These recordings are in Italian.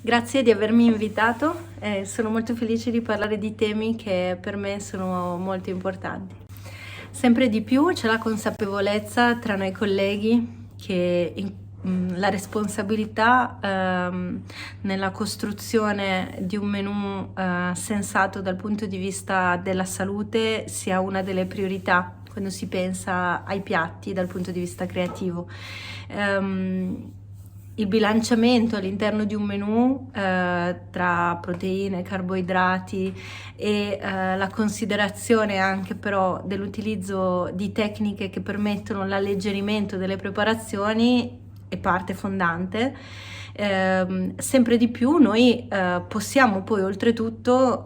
Grazie di avermi invitato, sono molto felice di parlare di temi che per me sono molto importanti. Sempre di più c'è la consapevolezza tra noi colleghi che la responsabilità nella costruzione di un menù sensato dal punto di vista della salute sia una delle priorità quando si pensa ai piatti dal punto di vista creativo. Il bilanciamento all'interno di un menù tra proteine, carboidrati e la considerazione anche però dell'utilizzo di tecniche che permettono l'alleggerimento delle preparazioni è parte fondante. Sempre di più noi possiamo poi oltretutto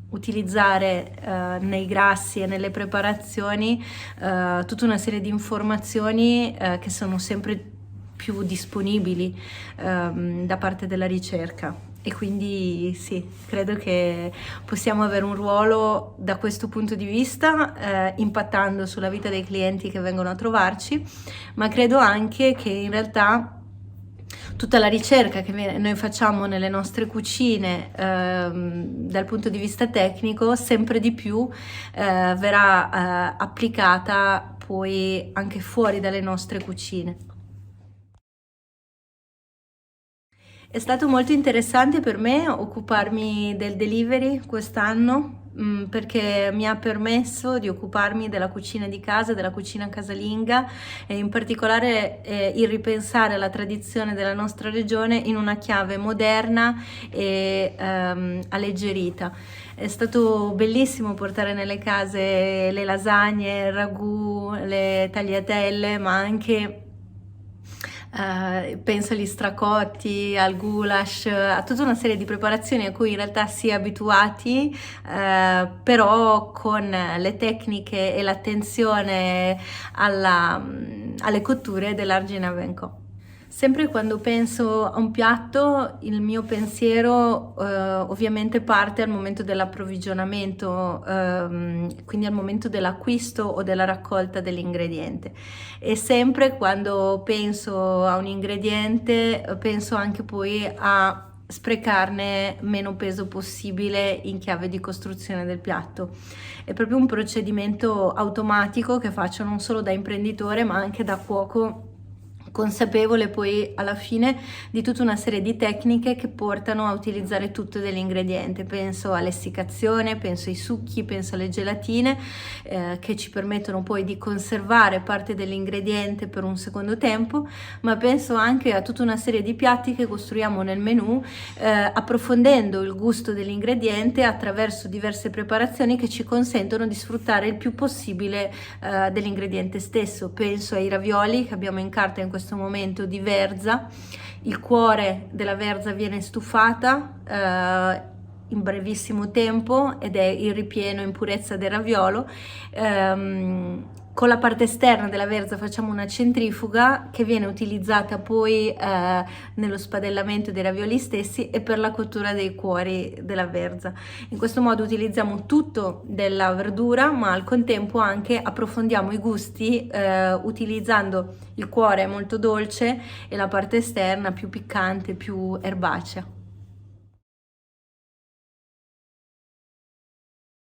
utilizzare nei grassi e nelle preparazioni tutta una serie di informazioni che sono sempre più disponibili da parte della ricerca, e quindi sì, credo che possiamo avere un ruolo da questo punto di vista impattando sulla vita dei clienti che vengono a trovarci, ma credo anche che in realtà tutta la ricerca che noi facciamo nelle nostre cucine dal punto di vista tecnico sempre di più verrà applicata poi anche fuori dalle nostre cucine. È stato molto interessante per me occuparmi del delivery quest'anno, perché mi ha permesso di occuparmi della cucina di casa, della cucina casalinga e in particolare il ripensare alla tradizione della nostra regione in una chiave moderna e alleggerita. È stato bellissimo portare nelle case le lasagne, il ragù, le tagliatelle, ma anche penso agli stracotti, al goulash, a tutta una serie di preparazioni a cui in realtà si è abituati, però con le tecniche e l'attenzione alle cotture dell'Argina Venco. Sempre quando penso a un piatto, il mio pensiero ovviamente parte al momento dell'approvvigionamento, quindi al momento dell'acquisto o della raccolta dell'ingrediente. E sempre quando penso a un ingrediente, penso anche poi a sprecarne meno peso possibile in chiave di costruzione del piatto. È proprio un procedimento automatico che faccio non solo da imprenditore ma anche da cuoco, consapevole poi alla fine di tutta una serie di tecniche che portano a utilizzare tutto dell'ingrediente. Penso all'essiccazione, penso ai succhi, penso alle gelatine che ci permettono poi di conservare parte dell'ingrediente per un secondo tempo, ma penso anche a tutta una serie di piatti che costruiamo nel menù approfondendo il gusto dell'ingrediente attraverso diverse preparazioni che ci consentono di sfruttare il più possibile dell'ingrediente stesso. Penso ai ravioli che abbiamo in carta in questo momento di verza. Il cuore della verza viene stufata in brevissimo tempo ed è il ripieno in purezza del raviolo. Con la parte esterna della verza facciamo una centrifuga che viene utilizzata poi nello spadellamento dei ravioli stessi e per la cottura dei cuori della verza. In questo modo utilizziamo tutto della verdura, ma al contempo anche approfondiamo i gusti utilizzando il cuore molto dolce e la parte esterna più piccante, più erbacea.